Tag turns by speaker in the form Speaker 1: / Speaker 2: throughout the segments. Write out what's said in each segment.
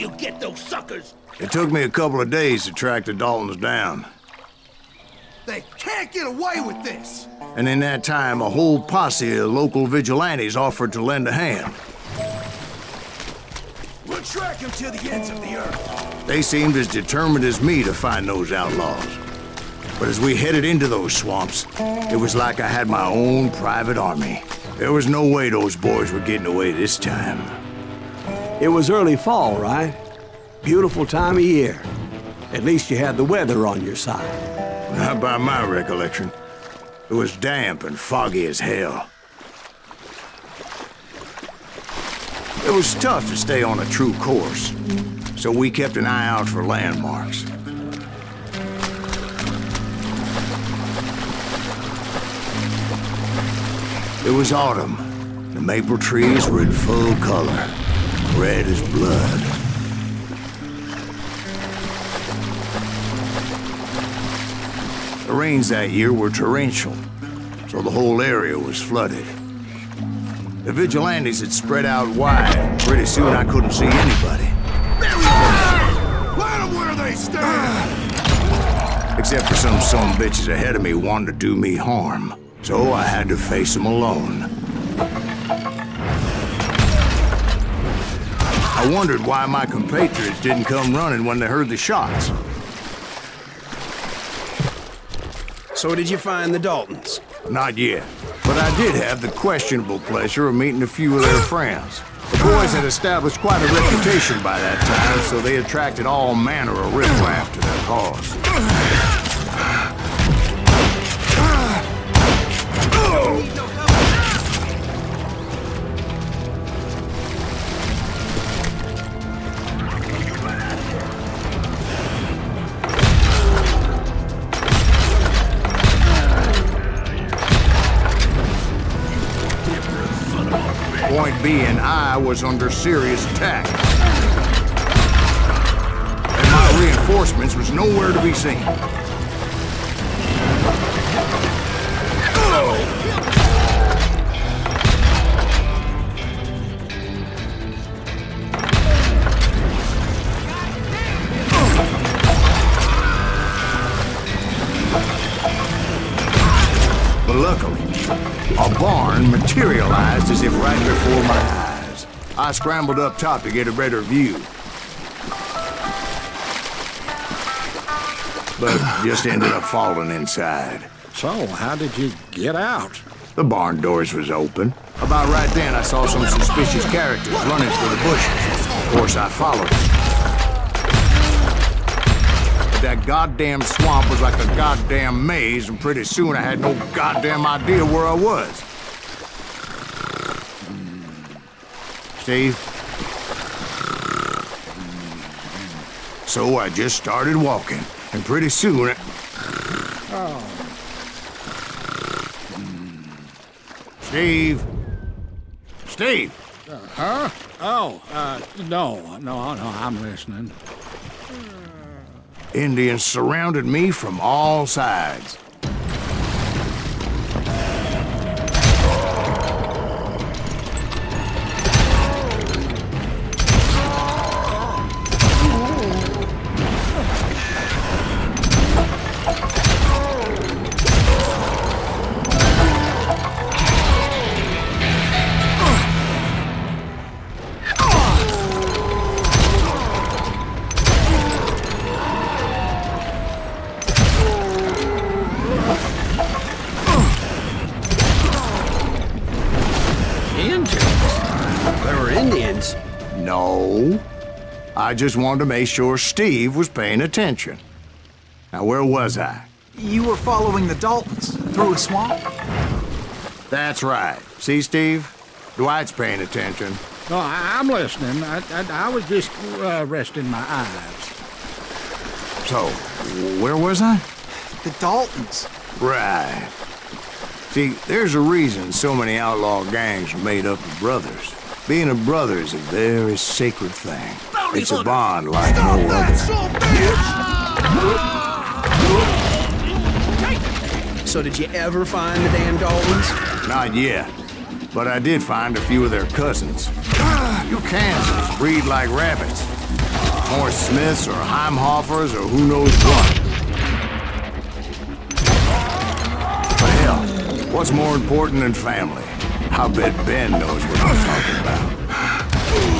Speaker 1: you get those suckers!
Speaker 2: It took me a couple of days to track the Daltons down.
Speaker 1: They can't get away with this!
Speaker 2: And in that time, a whole posse of local vigilantes offered to lend a hand.
Speaker 1: We'll track them to the ends of the earth.
Speaker 2: They seemed as determined as me to find those outlaws. But as we headed into those swamps, it was like I had my own private army. There was no way those boys were getting away this time.
Speaker 3: It was early fall, right? Beautiful time of year. At least you had the weather on your side.
Speaker 2: Not by my recollection. It was damp and foggy as hell. It was tough to stay on a true course, so we kept an eye out for landmarks. It was autumn. The maple trees were in full color, red as blood. The rains that year were torrential, so the whole area was flooded. The vigilantes had spread out wide, and pretty soon I couldn't see anybody.
Speaker 1: There we are! Let them where they stand!
Speaker 2: Except for some bitches ahead of me wanted to do me harm. So I had to face them alone. I wondered why my compatriots didn't come running when they heard the shots.
Speaker 4: So did you find the Daltons?
Speaker 2: Not yet, but I did have the questionable pleasure of meeting a few of their friends. The boys had established quite a reputation by that time, so they attracted all manner of riffraff to their cause. Point being, I was under serious attack. And my reinforcements was nowhere to be seen. But luckily, a barn materialized as if right before my eyes. I scrambled up top to get a better view. But just ended up falling inside.
Speaker 5: So, how did you get out?
Speaker 2: The barn doors was open. About right then, I saw some suspicious characters running for the bushes. Of course, I followed them. But that goddamn swamp was like a goddamn maze, and pretty soon I had no goddamn idea where I was. Steve? So I just started walking, and pretty soon... Steve? Steve!
Speaker 5: Huh? Oh, no, I'm listening.
Speaker 2: Indians surrounded me from all sides. No. I just wanted to make sure Steve was paying attention. Now, where was I?
Speaker 6: You were following the Daltons through a swamp?
Speaker 2: That's right. See, Steve? Dwight's paying attention.
Speaker 5: No, I'm listening. I was just resting my eyes.
Speaker 2: So, where was I?
Speaker 6: The Daltons.
Speaker 2: Right. See, there's a reason so many outlaw gangs are made up of brothers. Being a brother is a very sacred thing. It's a bond like no other.
Speaker 4: So did you ever find the damn Daltons?
Speaker 2: Not yet, but I did find a few of their cousins. You Kansans breed like rabbits. More Smiths or Heimhoffers or who knows what. But hell, what's more important than family? I bet Ben knows what I'm talking about.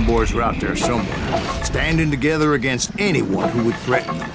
Speaker 2: Boys were out there somewhere, standing together against anyone who would threaten them.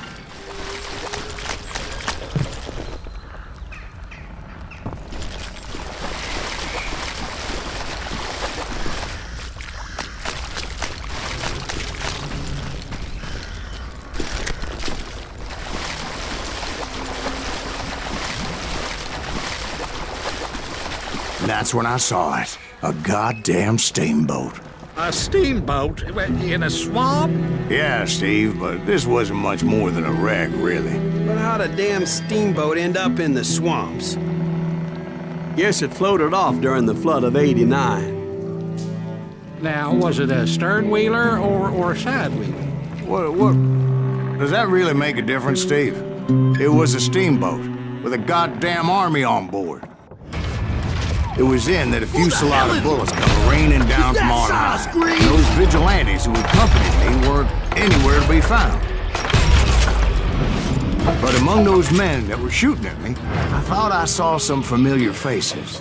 Speaker 2: And that's when I saw it, a goddamn steamboat.
Speaker 5: A steamboat in a swamp?
Speaker 2: Yeah, Steve, but this wasn't much more than a wreck, really.
Speaker 4: But how'd a damn steamboat end up in the swamps?
Speaker 3: Guess it floated off during the flood of '89.
Speaker 5: Now, was it a stern wheeler or a side wheeler?
Speaker 2: What? Does that really make a difference, Steve? It was a steamboat with a goddamn army on board. It was then that a fusillade of bullets come raining down from on high. And those vigilantes who accompanied me weren't anywhere to be found. But among those men that were shooting at me, I thought I saw some familiar faces.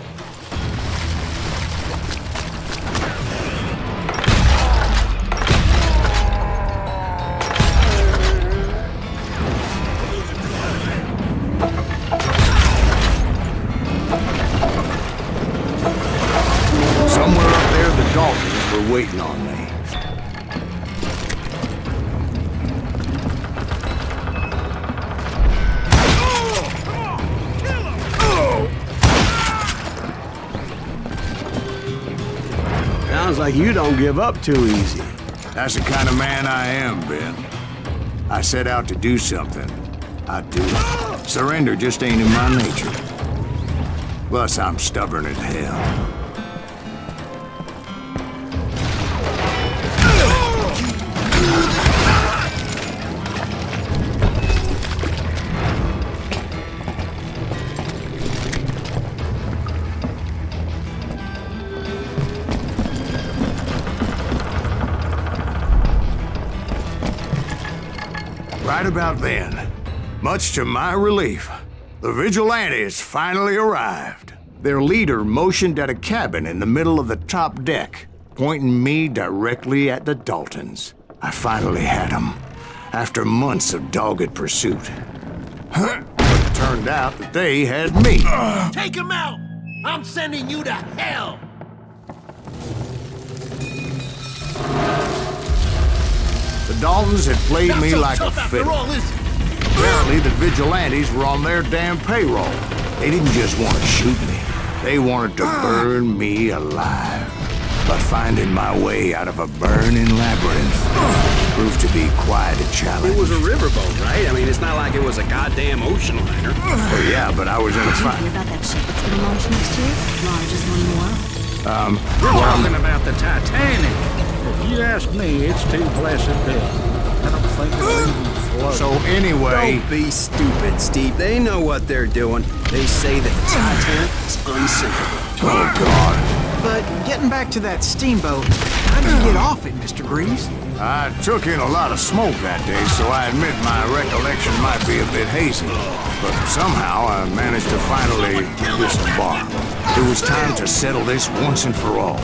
Speaker 2: Waiting on me.
Speaker 3: Sounds like you don't give up too easy.
Speaker 2: That's the kind of man I am, Ben. I set out to do something. I do it. Surrender just ain't in my nature. Plus, I'm stubborn as hell. Right about then, much to my relief, the vigilantes finally arrived. Their leader motioned at a cabin in the middle of the top deck, pointing me directly at the Daltons. I finally had them, after months of dogged pursuit. But it turned out that they had me.
Speaker 7: Take him out! I'm sending you to hell!
Speaker 2: The Daltons had played
Speaker 7: Not
Speaker 2: me
Speaker 7: so
Speaker 2: like a
Speaker 7: tough after
Speaker 2: fiddle.
Speaker 7: all, is it?
Speaker 2: Apparently, the vigilantes were on their damn payroll. They didn't just want to shoot me. They wanted to burn me alive. But finding my way out of a burning labyrinth proved to be quite a challenge.
Speaker 4: It was a riverboat, right? I mean, it's not like it was a goddamn ocean liner.
Speaker 2: Oh, yeah, but I was in a
Speaker 8: Did you
Speaker 2: fight.
Speaker 8: hear about that ship that's gonna launch next year? Largest one in the world.
Speaker 5: We're talking about the Titanic. If you ask me, it's too blessed big. I don't think it'll even float.
Speaker 2: So anyway,
Speaker 4: Don't be stupid, Steve. They know what they're doing. They say that the Titanic is unsinkable.
Speaker 2: oh God.
Speaker 6: back to that steamboat, how'd you get off it, Mr. Greaves?
Speaker 2: I took in a lot of smoke that day, so I admit my recollection might be a bit hazy. But somehow I managed to finally disembark. It was time to settle this once and for all.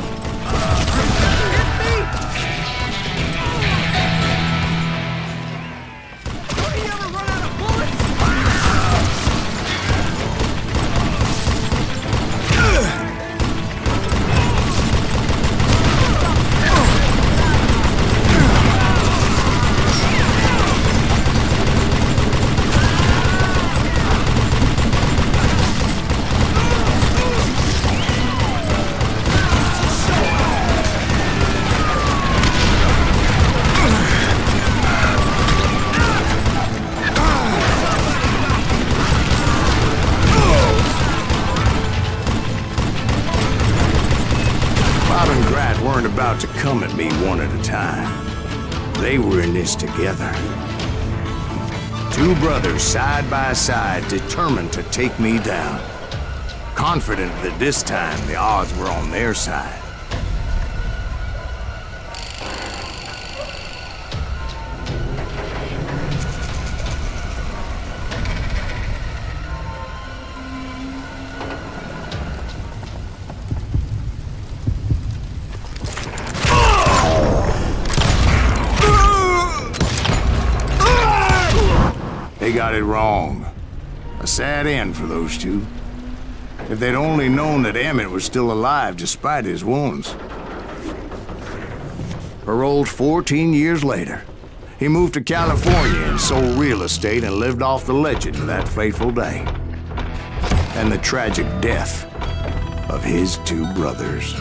Speaker 2: Weren't about to come at me one at a time. They were in this together. Two brothers side by side, determined to take me down. Confident that this time the odds were on their side. They got it wrong. A sad end for those two. If they'd only known that Emmett was still alive despite his wounds. Paroled 14 years later, he moved to California and sold real estate and lived off the legend of that fateful day. And the tragic death of his two brothers.